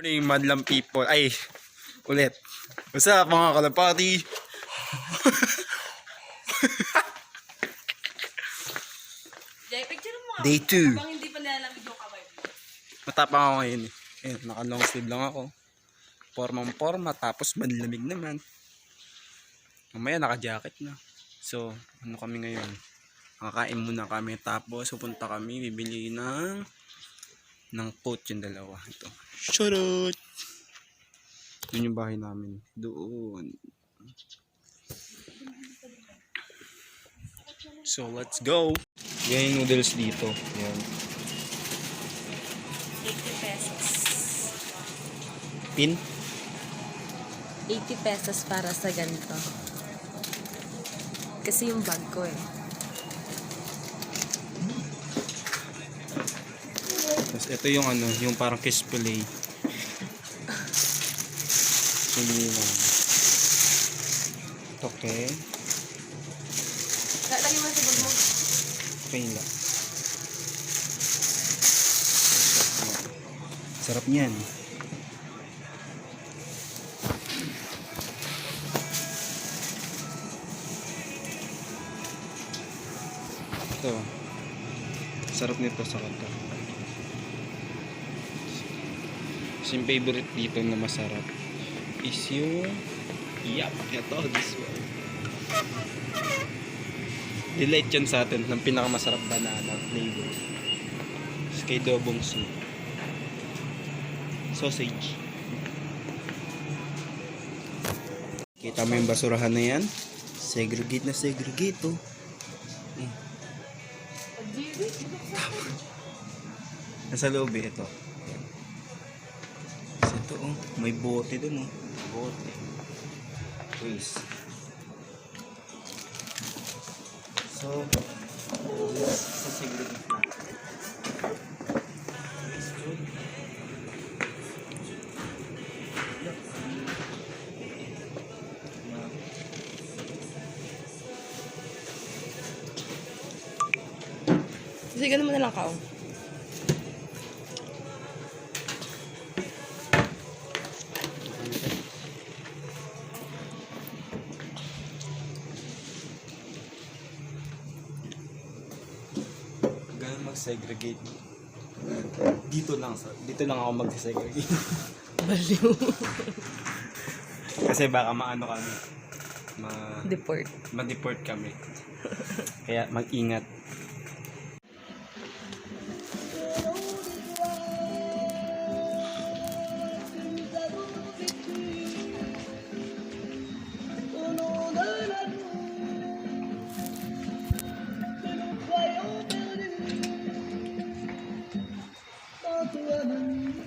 morning, madlang people. Ay, ulit. What's up mga kalapati? Day 2. Hindi pa nilalamig yung kamay mo. Matapang ako ngayon eh. Ayun, naka long sleeve lang ako. Formang-forma, tapos manlamig naman. Mamaya naka-jacket na. So, ano kami ngayon? Kakain muna kami, tapos pupunta kami, bibili ng coat yung dalawa. Ito. Shoutout! Yun yung bahay namin. Doon. So, let's go! Yan yung noodles dito. Yan. 80 pesos. Pin? 80 pesos para sa ganito. Kasi yung bag ko eh. Tapos ito yung ano, yung parang kiss fillet. Hindi lang. Okay. Lagi mo sa bag mo. Okay lang. Sarap niyan. Ito. Sarap nito sa kanta. Yung favorite dito na masarap is yung ito, this one. Delight yan sa atin ng pinakamasarap banana flavor. Kay Dobong soup. Sausage. Kita mo yung basurahan na yan? Segregate na segregate oh. Nasa loob eh, ito. Ito oh, may bote dun oh. Bote. Please. So, sa segregate na. Kasi ganun mo na lang kao. Ganun mag-segregate. Dito lang ako mag-segregate. Baliw. Kasi baka maano kami. Deport. Ma-deport kami. Kaya mag-ingat.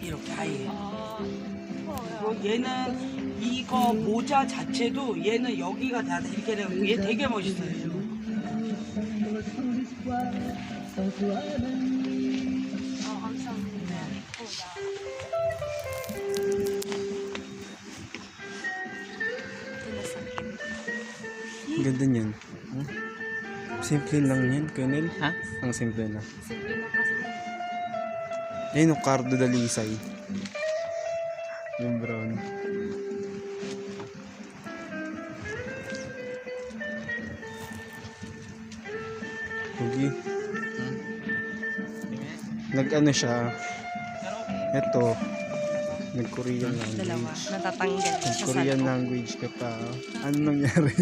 이렇게 아예. 얘는 이거 모자 자체도 얘는 여기가 다 이렇게 되고 얘 되게 멋있어요. Ang ganda niyan. Huh? Simple lang yan, Colonel. Ha? Ang simple na. Simple na kasi. Ayun yung Cardo Dalisay. Yung brown. Hugi. Nag-ano siya. Ito. Nag-Korean Dalawa. language. Natatanggal siya sa Nag-Korean loob. language ka pa. Ano nangyari?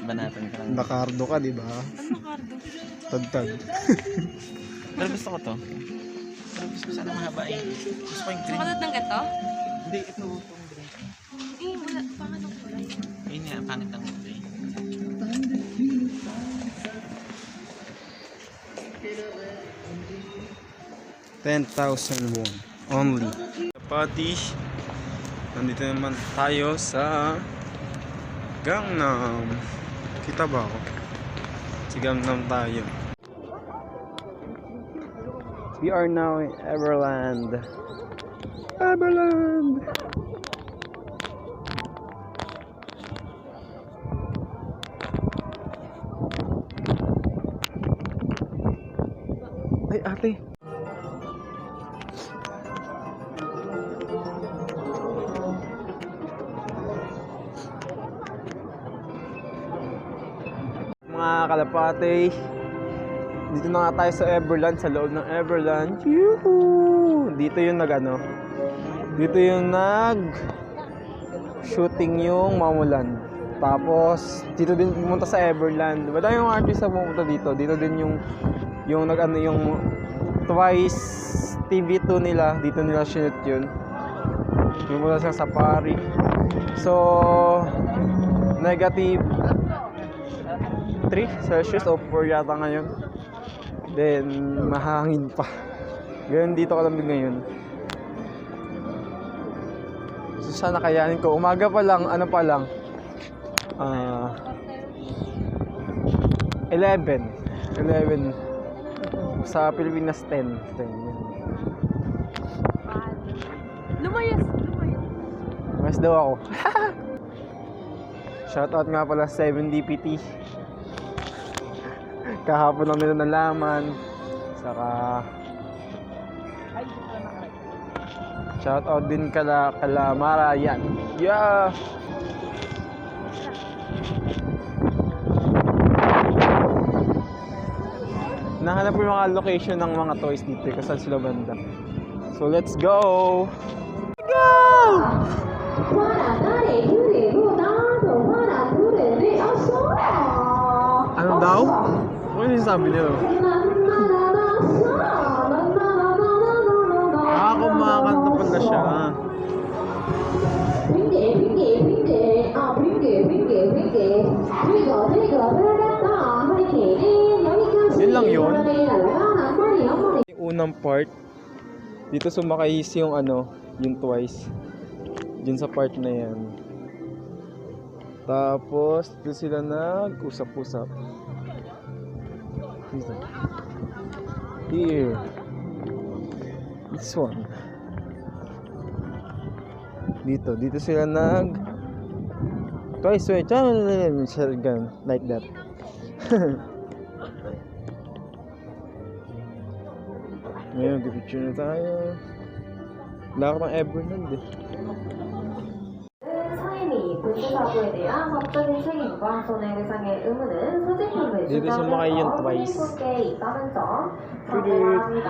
Banatan ka lang. Nakardo ka, di ba? Ano kardo? Tagtag. Pero gusto ko to. Pero gusto ko sana mahaba eh. Gusto ko yung green. Sukat ng gato? Hindi, ito itong green. Wala. Pangat ang kulay. Ayun nga, pangit ang kulay. $10,000 won only. Pati, nandito naman tayo sa Gangnam. Kita ba ako? Sa Gangnam tayo. We are now in Everland. Everland! Ay, ate. mga kalapate. Dito na nga tayo sa Everland, sa loob ng Everland. Yuhu! Dito yung dito yung shooting yung Mamulan. Tapos dito din pumunta sa Everland. Wala yung artist na pumunta dito. Dito din yung yung Twice TV2 nila. Dito nila shoot yun. Yung mula sa Safari. So negative 3 Celsius o 4 yata ngayon. Then mahangin pa. Ganyan dito kalamig ngayon. So sana kayanin ko. Umaga pa lang, 11 sa Pilipinas 10 Lumayas. mas daw ako. Shoutout nga pala 7DPT. Kahapon lang nila nalaman. Saka shoutout din kala Mara yan. Yeah. Nahanap ko yung mga location ng mga toys dito kasi saan sila banda. So let's go! Go! Ano daw? Ano yung sabi nila? Kumakanta pala siya. Yun lang yun. Yung unang part, dito sumakay yung yung Twice. Diyan sa part na yan. Tapos, dito sila nag-usap-usap. Here. This one. Dito sila Twice, wait, shotgun, like that. Ngayon, picture na tayo. Lakad ng Everland eh. 상인이 불주사고에 대한 법적인 책임과 손해배상의 의무는 소지품을 Dito sumakay yung Twice. 속에 있다는 점 참고해야 합니다.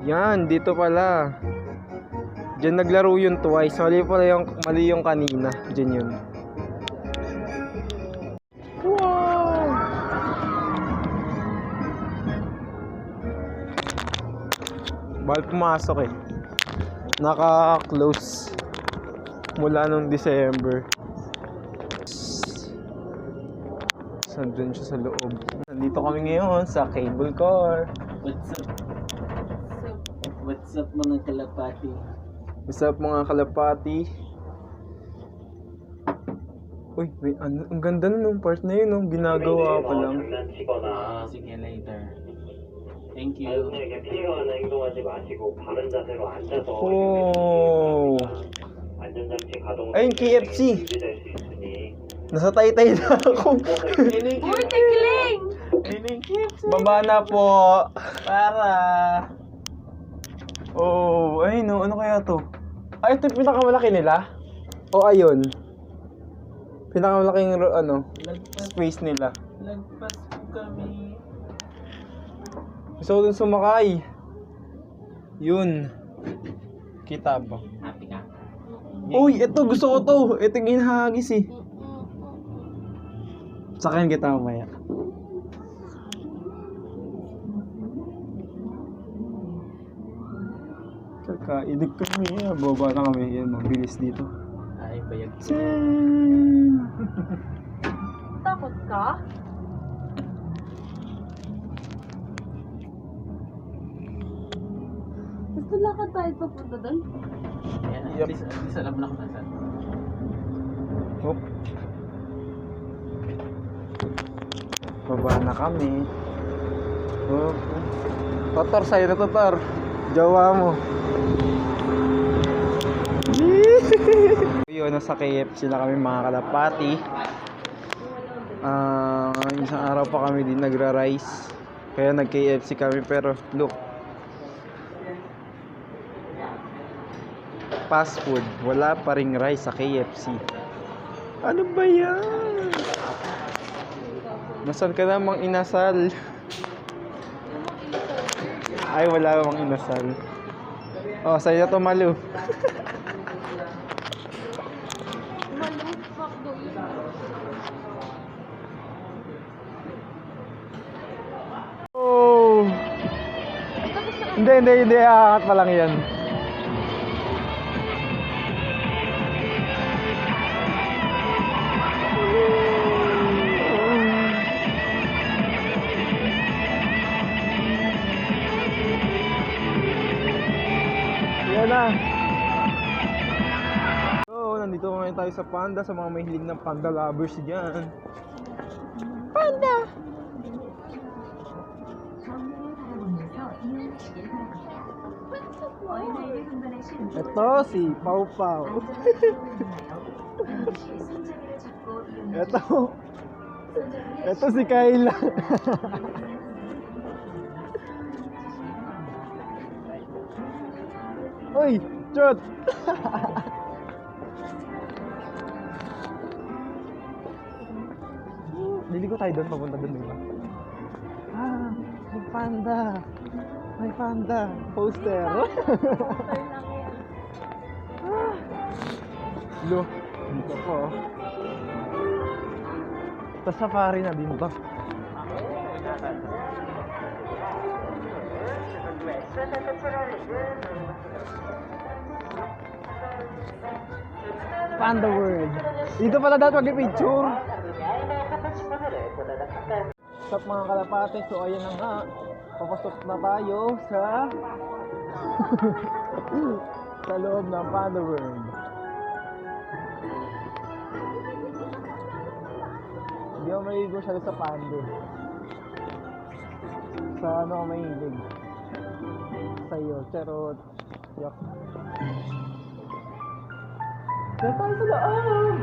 Yan, dito pala. Diyan naglaro yung Twice. Mali yung kanina. Diyan yun. Wow! Bawal pumasok eh. Naka-close mula nung December. Nandun siya sa loob. Nandito kami ngayon sa cable car. What's up mga kalapati? What's up mga kalapati? Uy, ang ganda na nung part na yun, ginagawa pa lang. Sige, later. Thank you. 자연스럽게 피해가거나 행동하지 마시고 바른 자세로 앉아서 Oh! 안전장치 가동 Ayun, KFC! 유지될 수 있으니 Nasa taytay na ako. Uy, tigling! Baba na po. Para. Oh, ay no, ano kaya to? Ay, ito yung pinakamalaki nila? O ayun. Pinakamalaking space nila. Lagpas po kami. Gusto ko dun sumakay. Yun. Kita ba? Happy ka? Uy, ito gusto ko to. Ito yung hinahagis eh. Sakayan kita mamaya. Kakainig kami. Baba na kami. Yan, mabilis dito. Ay, bayag. Takot ka? Gusto lakad tayo papunta doon? Yan, Yep. at least alam na kung nasan. Hop. Baba na kami. Hop. Totor, sa'yo na Totor. Jawa mo. Yun, nasa KFC na kami mga kalapati. Isang araw pa kami din nagra-rice. Kaya nag-KFC kami pero look. Fast food, wala pa ring rice sa KFC. Ano ba yan? Nasaan ka namang inasal? Ay, wala namang inasal. Oh, sa'yo to, Malu. Oh. Hindi. Aangat pa lang yan. Yan na. So, nandito ngayon tayo sa Panda, sa mga mahilig ng panda lovers dyan. Panda! Ito si Pau Pau. Ito si Kayla. Uy, Chot! Liligo tayo doon, papunta doon, di ba? Ah, may panda. May panda. Poster. Lo, dito po. Sa safari na din ba? Panda World. Dito pala dapat mag-picture. Stop mga kalapate. So ayan na nga. Papasok na tayo sa sa loob ng Panda World. Hindi ako mahilig masyado sa panda. Sa ano ako mahilig? Sa'yo. Charot. Yak. Kaya tayo sa loob!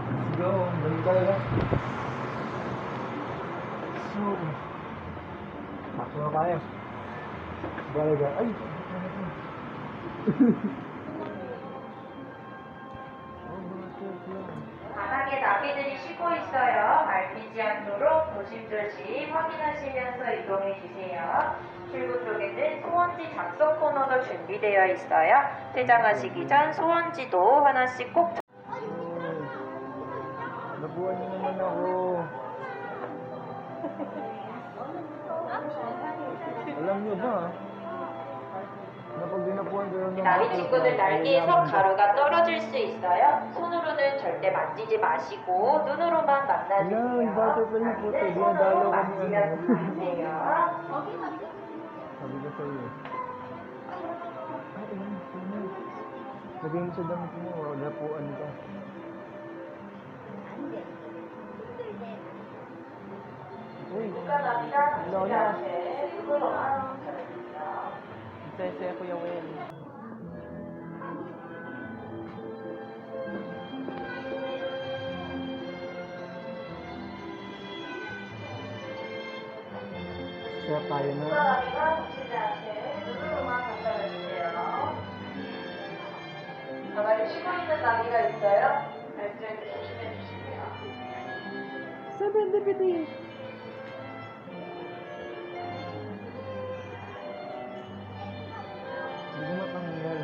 Let's go. Balik talaga. So, pasok na tayo. Balaga. Ay! 바닥에 나비들이 쉬고 있어요. 밟히지 않도록 조심조심 확인하시면서 이동해 주세요. 출구 쪽에는 소원지 작성 코너도 준비되어 있어요. 퇴장하시기 전 소원지도 하나씩 꼭 Nabuhan niyo naman ako. Alam niyo ba? Na pag dinapuhan ko yung 나비 친구들 날개에서 가루가 떨어질 수 있어요. 손으로는 절대 만지지 마시고 눈으로만 Ayan, yung butterfly na po ito. 만나주세요. Dinadalo 손으로 kami ano. 만지면 안 돼요. Sabi ko sa'yo. Ay, ayan. Ayan. Lagay mo sa damit mo. Napuan ka. Uy, 국가나비가 당신한테 누구로만 전해드립니다. Sese, Kuya Wen. Share tayo na. 국가나비가 당신한테 누구로만 전달해주세요. 가만히 쉬고 있는 나비가 있어요. 발소리 조심해주시고요. Serendipity. Hindi ko matanggal.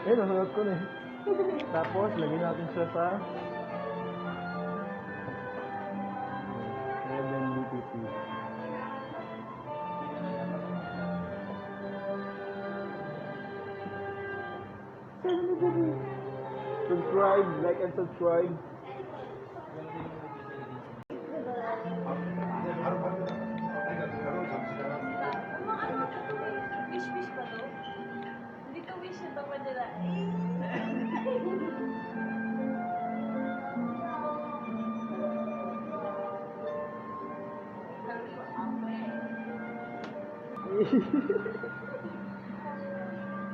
Eh, nasulat ko na eh. Tapos, lagyan natin siya sa Serendipity. Subscribe, like and subscribe. Wish pa to? Hindi to wish ito pa nila.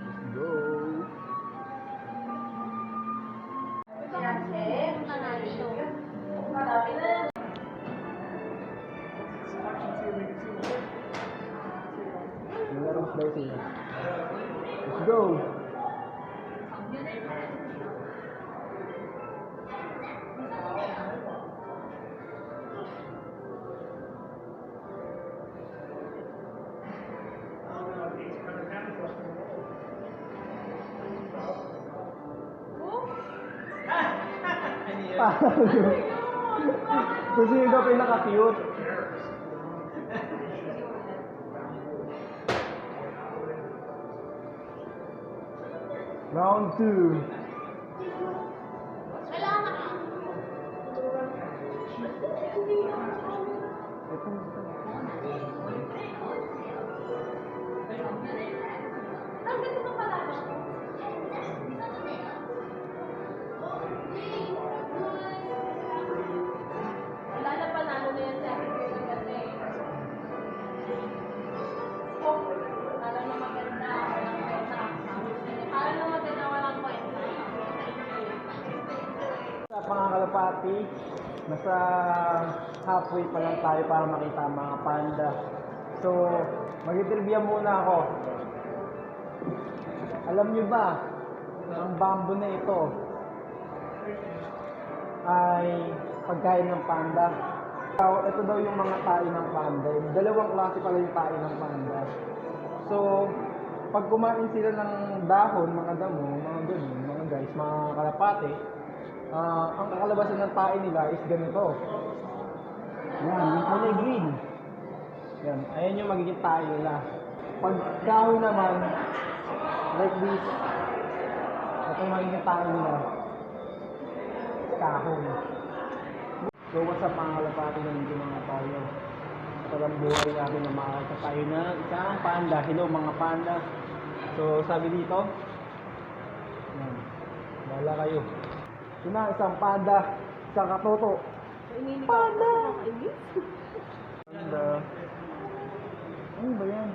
Let's go. 당신한테 전해주시고요. 국가나비는 Larong slicing. Let's go. Kung sino daw pinaka-cute. Round 2. Sa pangakalapati, nasa halfway pa lang tayo para makita ang mga panda. So, mag-trivia muna ako. Alam nyo ba, ang bamboo na ito ay pagkain ng panda. Ito daw yung mga tae ng panda. Dalawang klase pala yung tae ng panda. So, pag kumain sila ng dahon, mga damo, mga ganun, mga guys, mga kalapate, ang kakalabasan ng tae nila is ganito. Yan, yung kulay green. Yan, ayan yung magiging tae nila. Pag kahoy naman, like this, ito yung magiging tae nila. Kahoy. So, what's up mga kalapati na hindi mga tayo? Tagang buhay natin na makakita tayo na isang panda. Hello mga panda. So, sabi dito, yan, wala kayo. Ito na, isang panda, isang katoto. Panda! Panda. Ano ba yan?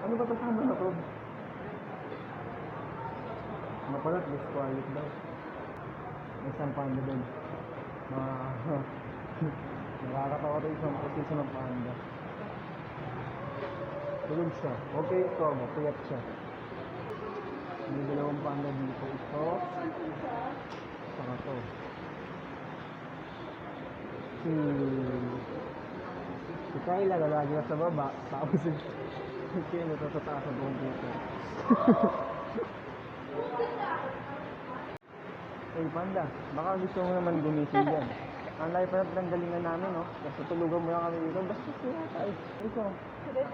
Ano ba kasama na to? Ano pala, disquiet daw. May isang panda doon. Nakakatawa ito isang posisyon ng panda. Tulog siya. Okay, ito, mapuyat siya. May dalawang panda dito. Ito. Saka ito. Si Kyla lalagi na sa baba. Tapos si Ken ito sa taas ng buong dito. Hey panda, baka gusto mo naman gumising dyan. Ang layo pa ng galingan namin, no? Kasi tulugan mo lang kami dito. Basta siya tayo. Ito.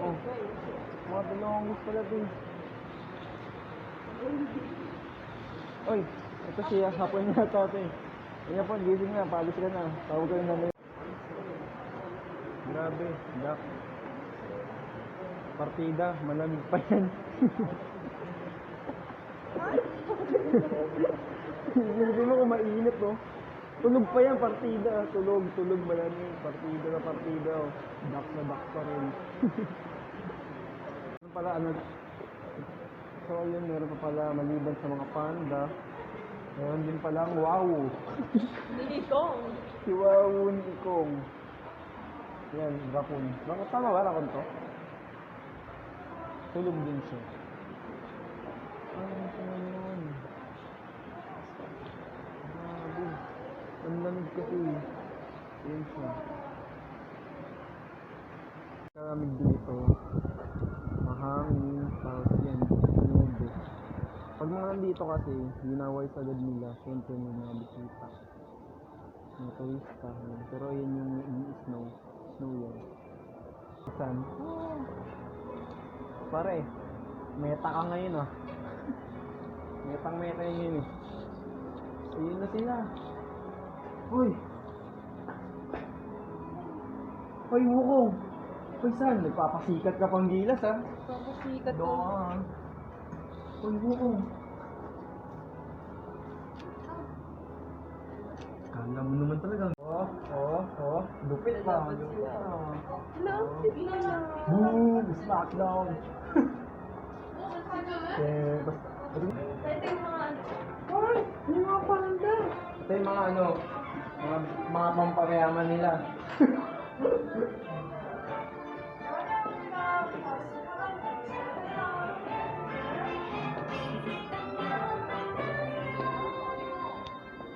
Oh. Mga dalawang gusto pala din. Oy, ito siya. Hapon niya ito ito eh. Kaya po, gising na. Palis ka na. Tawag kayo na. Grabe. Dak. Partida. Malamig pa yan. Hindi mo kung mainit, no? Tulog pa yan, partida. Tulog malamig. Partida na partida. Oh. Dak na dak pa rin. Ano pala, ano? So, yun, meron pa pala maliban sa mga panda. Meron din palang wow. Nilikong. Si Wow Nikong. Yan, raccoon. Bakit tama ba raccoon to? Tulog din siya. Ano yun? Grabe. Ang lamig kasi. Yan siya. Kalamig dito. Mahangin. Tapos yan. Nubo. Pag mga nandito kasi, ginaway sa agad nila. Siyempre may mga bisita. May turista. Pero yan yung snow. Snow yan. Saan? Pare, meta ka ngayon ah. Metang-meta yun eh. Ayun na sila. Uy! Uy, Wukong! Uy, saan? Nagpapasikat ka pang gilas ah. Papasikat ko. Doon. Uy, Wukong! Kala mo naman talaga. Lupit pa. Lupit pa. Lapit na lang. Boom! Smackdown! Eh, basta. Ito yung mga ano. Ay! Yung mga panda! Ito yung mga ano, mga pampayaman nila.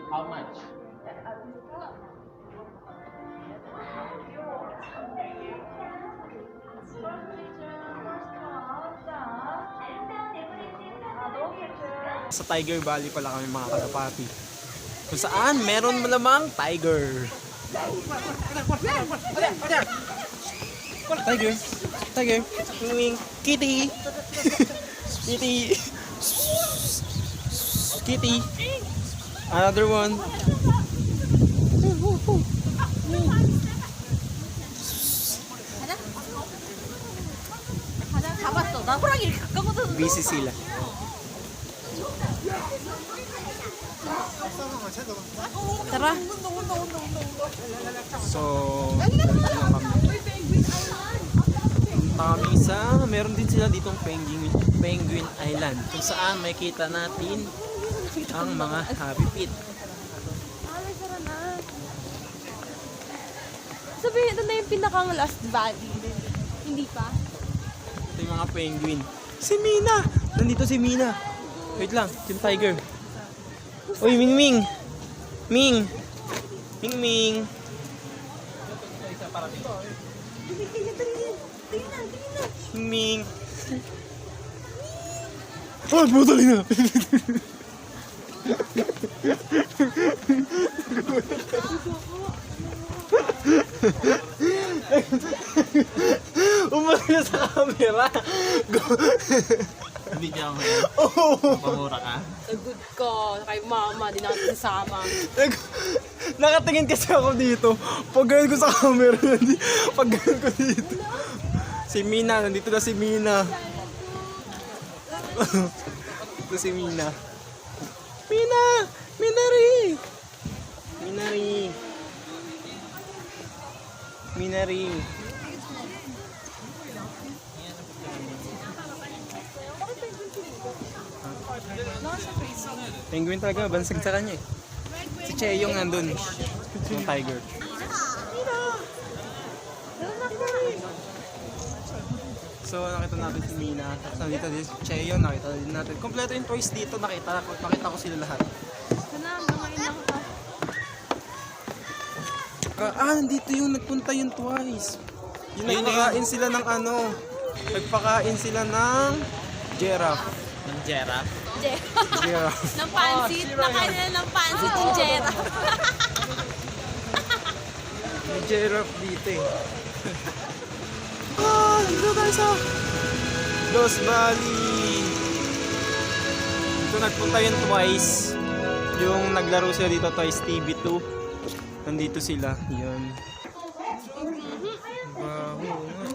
How much? Sa Tiger Valley pala kami mga kalapati. Kung saan meron malamang tiger. Tiger. Tiger. Kitty. Kitty. Kitty. Another one. 잡았어. 나 호랑이 이렇게 가까워서. Busy sila. Tara. So, dito lang kami. Punta kami sa, meron din sila ditong Penguin Island kung saan makikita natin ang mga happy feet. Sabihin, ito na yung pinakang last valley. Hindi pa? Ito yung mga penguin. Si Mina! Nandito si Mina. Wait lang, yung tiger. Uy, Ming Ming! Ming! Ming Ming! Ming Ming! Oh, putali na! Umalik na sa camera. Video mo yan. Pamura ka. Good ko. Kay mama, di na natin kasama. Nakatingin kasi ako dito. Pag ganun ko sa camera, pag ganun ko dito. Si Mina, nandito na si Mina. Ito si Mina. Mina! Minari! Minari! Minari! Penguin talaga, bansag sa kanya eh. Si Cheyong nandun. Yung tiger. So nakita natin si Mina. Tapos nandito din si Cheyong, nakita din natin. Kompleto yung toys dito, nakita ko sila lahat. Sana, ngayon lang ka. Nandito yung nagpunta yung twice. Yung nagpakain sila ng ano. Nagpakain sila ng giraffe. Ng giraffe. Giraffe. Ng pansit. Nakain nila ng pansit yung Jera. May giraffe dito eh. Dito tayo sa Los Valley. Dito nagpunta yun twice. Yung naglaro sila dito twice TV2. Nandito sila. Yun. Baho nga.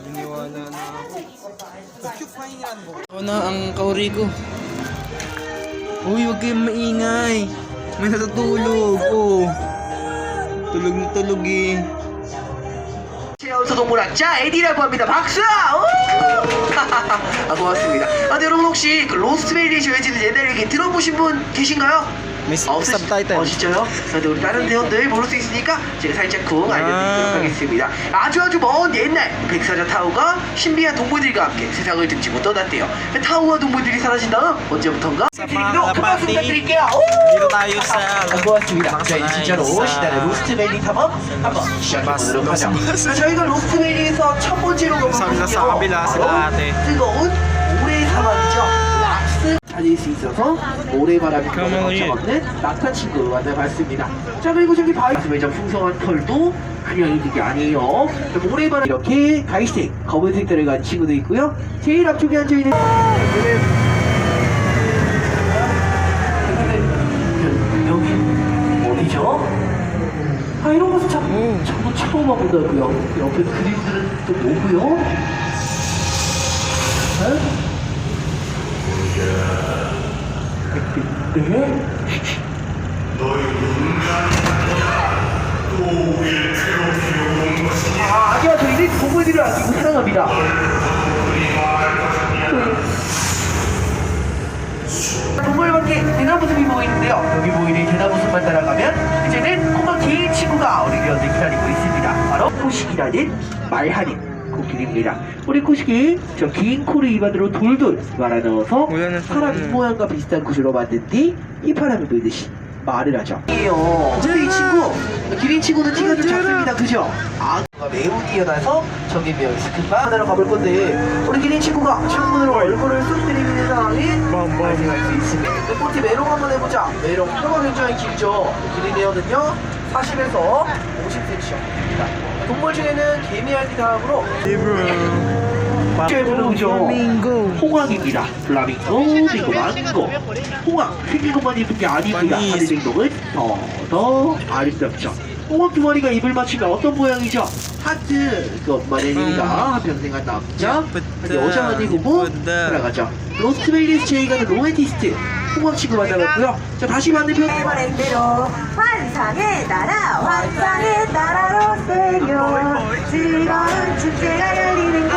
Niniwala na ako. Ako na ang kauri ko. Uy, huwag kayong maingay. May natutulog. Oh. Tulog na tulog eh. 제어서 동물학자 에디라고 합니다. 박수! 고맙습니다. 네, 여러분 혹시 그 로스트베리 조여지는 옛날 얘기 들어보신 분 계신가요? May subtitle. 진짜요? 네, 우리 다른 대원들 모를 수 있으니까 제가 살짝쿵 알려드리도록 하겠습니다. 아주 먼 옛날 백사자 타오가 신비한 동물들과 함께 세상을 등지고 떠났대요. 타오와 동물들이 사라진 다음 언제부턴가? Sa 드리기도 mga 큰 박수 kalapati, 부탁드릴게요. dito tayo sa 고맙습니다. 자, 이제 진짜로 sa- 시달의 로스트베리 탐험 한번 시작해보도록 하죠. 자, 저희가 로스트베리에서 첫 번째로 감사합니다. 사 kabila, sila ate. 뜨거운 모래 사막이죠. 락스 찾을 수 있어서 모래바람이 넘쳐먹는 낙타 친구 만나봤습니다. 자, 그리고 저기 바이스매장 풍성한 털도 그냥 있는 게 아니에요. 모래바람 이렇게 갈색, 검은색 털을 가진 친구도 있고요. 제일 앞쪽에 앉아있는 여기 어디죠? 이런 곳은 저도 처음 와본다고요. 옆에 그림들은 또 뭐고요? 네? 아니야, 저희는 동물들을 아끼고 사랑합니다. 동물밖에 대나무숲이 보이는데요. 여기 보이는 대나무숲만 따라가면 이제는 꼬마 긴 친구가 우리 곁에 기다리고 있습니다. 바로 코식이라는 말하는 코끼리입니다. 우리 코식이 저 긴 코를 입안으로 돌돌 말아넣어서 사람 입 모양과 비슷한 구조로 만든 뒤 휘파람이 불듯이 말을 하죠. 이 친구 기린 친구는 티가 좀 작습니다. 그죠? 아, 매우 뛰어나서 저기 몇 스크바 하나로 가볼 건데 우리 기린 친구가 창문으로 얼굴을 쑥 들이미는 상황이 발생할 수 있습니다. 네 번째 메롱 한번 해보자. 메롱 뼈가 굉장히 길죠. 기린 에어는요 40에서 50cm입니다. 동물 중에는 개미알기 다음으로 최고죠. 홍황입니다. 플라밍고, 그리고 망고. 홍황 생긴 것만 예쁜 게 아니고요. 하늘 행동은 더 아름답죠. 홍황 두 마리가 입을 맞추면 어떤 모양이죠? 하트. 그 엄마의 의미가 한평생 한 남자, 여자가 되고 살아가죠. 로스트베이리스 제이가는 로맨티스트. 홍황 친구 만나봤고요. 자, 다시 반대편. 대로 환상의 나라 환상의 나라로 새겨 즐거운 축제가 열리는 곳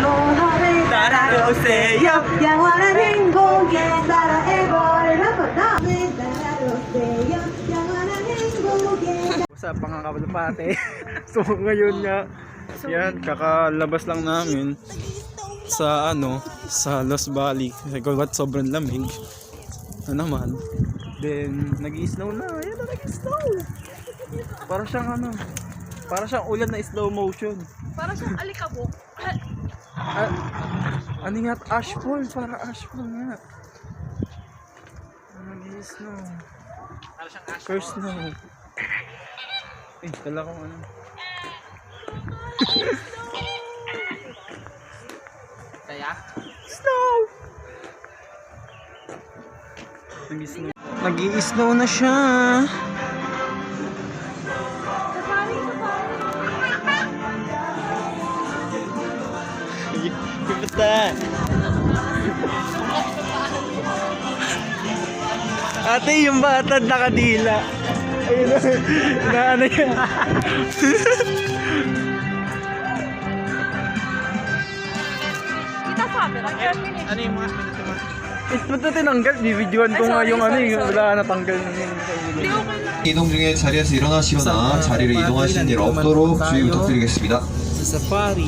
모험의 나라로 오세요 영원한 행복의 나라에 벌러보다 나라로 새요 영원한 행복의 Sa pangangkalapate. So ngayon nga, yan, kakalabas lang namin sa sa Los Valley. Kasi ba't sobrang lamig. Na naman. Then, nag-i-snow na. Ayan na, nag-i-snow. Para siyang ulan na slow motion. Para siyang alikabok. Ano nga, ashfall. Para ashfall nga. Nag-i-snow. First snow. Eh, dala kong ano. Kaya? Snow! Nag-i-snow na siya. Gupita. Ate, yung bata nakadila. Ayun na ano yan. Kita camera. Ano yung mga minuto mo? Ba't na tinanggal? Bibidyoan ko nga yung yung wala natanggal na yung 이동 중에 자리에서 일어나시거나 자리를 이동하시는 일 없도록 주의 부탁드리겠습니다. sa safari,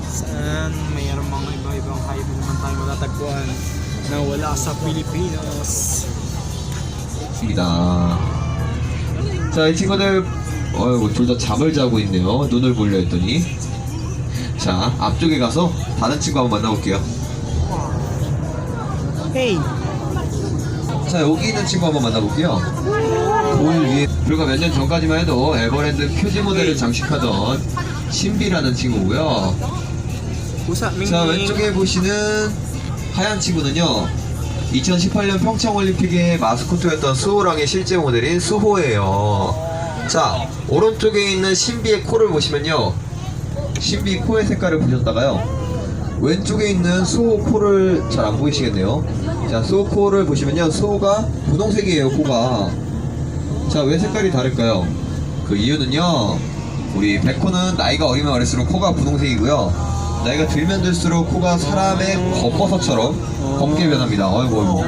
saan mayroong mga iba-ibang hayop naman tayo matatagpuan na wala sa Pilipinas. 입니다. 자, 이 친구들 둘 다 잠을 자고 있네요. 눈을 벌려 했더니. 자, 앞쪽에 가서 다른 친구 한번 만나볼게요. Hey! 자, 여기 있는 친구 한번 만나볼게요. 돌 위에 불과 몇 년 전까지만 해도 에버랜드 표지 모델을 장식하던 신비라는 친구고요. 자, 왼쪽에 보시는 하얀 친구는요, 2018년 평창올림픽의 마스코트였던 수호랑의 실제 모델인 수호예요. 자, 오른쪽에 있는 신비의 코를 보시면요, 신비 코의 색깔을 보셨다가요, 왼쪽에 있는 수호 코를 잘 안 보이시겠네요. 자, 수호 코를 보시면요, 수호가 분홍색이에요, 코가. 자, 왜 색깔이 다를까요? 그 이유는요, 우리 백호는 나이가 어리면 어릴수록 코가 분홍색이고요, 나이가 들면 들수록 코가 사람의 겉버섯처럼 검게 변합니다. 어이구.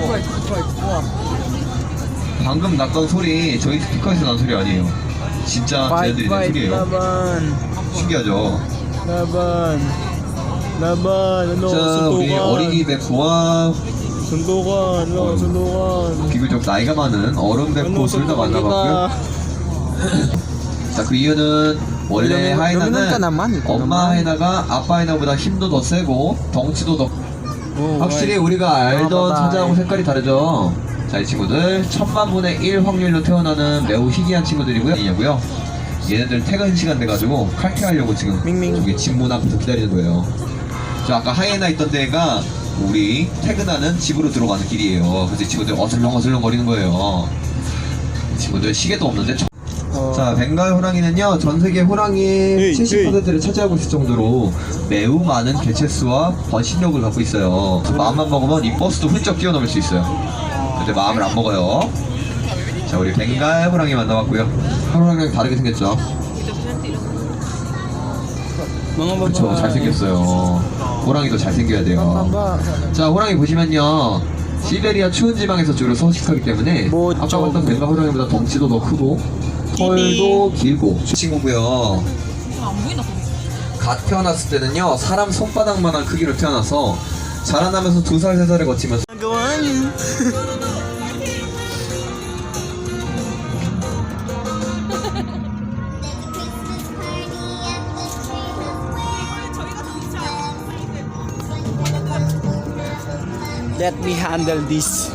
방금 났던 소리 저희 스피커에서 난 소리 아니에요. 진짜 쟤네들이 낸 소리예요. 신기하죠? Laban, 자, 우리 어린이 백호와 sundukan. 비교적 나이가 많은 어른 백호 둘 다 만나봤고요. 자, 그 이유는 원래 하이나는 엄마 하이나가 아빠 하이나보다 힘도 더 세고 덩치도 더 확실히 우리가 알던 사자하고 색깔이 다르죠. 자, 이 친구들 1000만분의 1 확률로 태어나는 매우 희귀한 친구들이고요. 얘네들 퇴근 시간 돼가지고 칼퇴하려고 지금 저기 집 문 앞에서 기다리는 거예요. 자, 아까 하이에나 있던 데가 우리 퇴근하는 집으로 들어가는 길이에요. 그래서 이 친구들 어슬렁어슬렁 거리는 거예요. 이 친구들 시계도 없는데 자, 벵갈 호랑이는요, 전세계 호랑이의 70%를 차지하고 있을 정도로 매우 많은 개체수와 번식력을 갖고 있어요. 마음만 먹으면 이 버스도 훌쩍 뛰어넘을 수 있어요. 근데 마음을 안 먹어요. 자, 우리 벵갈 호랑이 만나봤고요. 호랑이랑 다르게 생겼죠. 그쵸, 잘생겼어요. 호랑이도 잘생겨야 돼요. 자, 호랑이 보시면요, 시베리아 추운 지방에서 주로 서식하기 때문에 아까 봤던 벵갈 호랑이보다 덩치도 더 크고 털도 길고 친구고요. 갓 태어났을 때는요, 사람 손바닥만한 크기로 태어나서 자라나면서 2살, 3살을 거치면서 Let me handle this.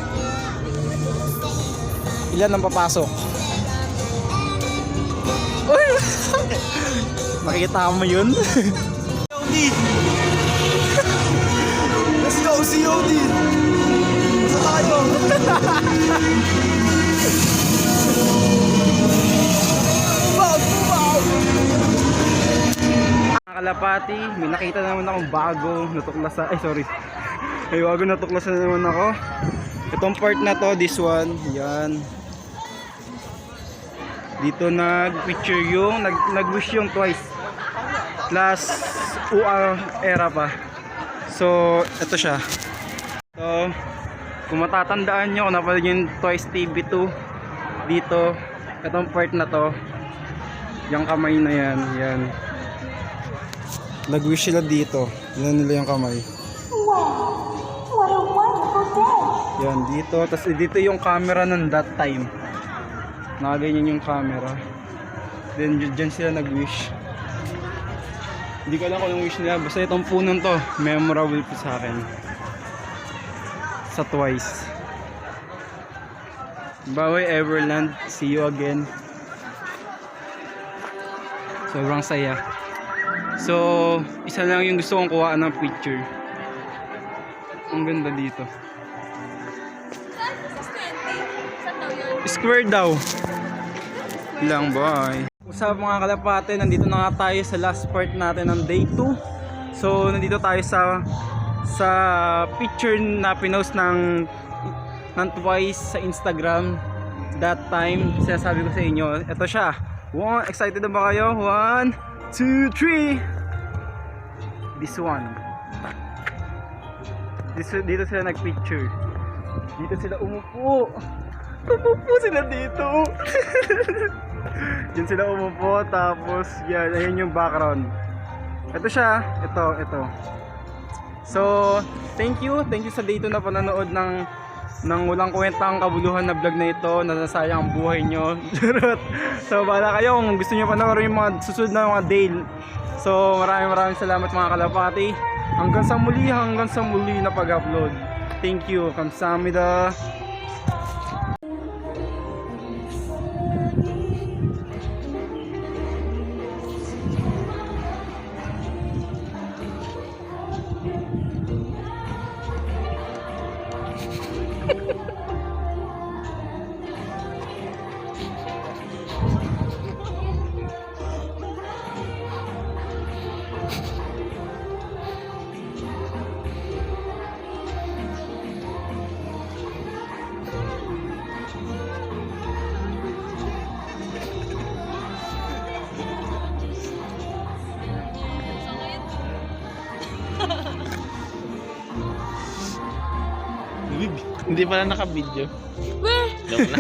Ilan ang papasok? Uy! Nakikita mo yun? COD! Let's go, COD! Masa tayo? Mga kalapati, may nakita naman akong bago natuklasan. Ay, sorry. May bago natuklasan naman ako. Itong part na to, this one. Yan. Dito nag-picture yung, nag-wish yung Twice. Last era pa. So, ito siya. So, kung matatandaan nyo, kung napanood yung Twice TV2 dito, itong part na to, yung kamay na yan, yan. Nag-wish sila dito. Yan nila yung kamay. Wow! What a wonderful day! Yan, dito. Tapos dito yung camera ng that time. Nakaganyan yung camera. Then dyan sila nag-wish. Hindi ko alam kung anong wish nila. Basta itong punong to, memorable po sa akin. Sa Twice. Bye Everland. See you again. Sobrang saya. So, isa lang yung gusto kong kuhaan ng picture. Ang ganda dito. Square daw. Lang, bye. Usap mga kalapate, nandito na nga tayo sa last part natin ng day 2. So, nandito tayo sa picture na pinost ng Twice sa Instagram. That time, sinasabi ko sa inyo, ito siya. Excited na ba kayo? 1, 2, 3. This one. Dito sila nagpicture. Dito sila umupo. Umupo sila dito. Diyan sila umupo. Tapos yan, ayun yung background. Ito siya. Ito. So, thank you sa dito na panonood ng walang kwentang kabuluhan na vlog na ito, na nasayang ang buhay nyo. So, bahala kayo kung gusto nyo panoorin yung mga susunod na mga day. So, maraming salamat mga kalapati. Hanggang sa muli na pag-upload. Thank you. Kamsahamnida. Hindi pala naka-video. Weh! Joke lang.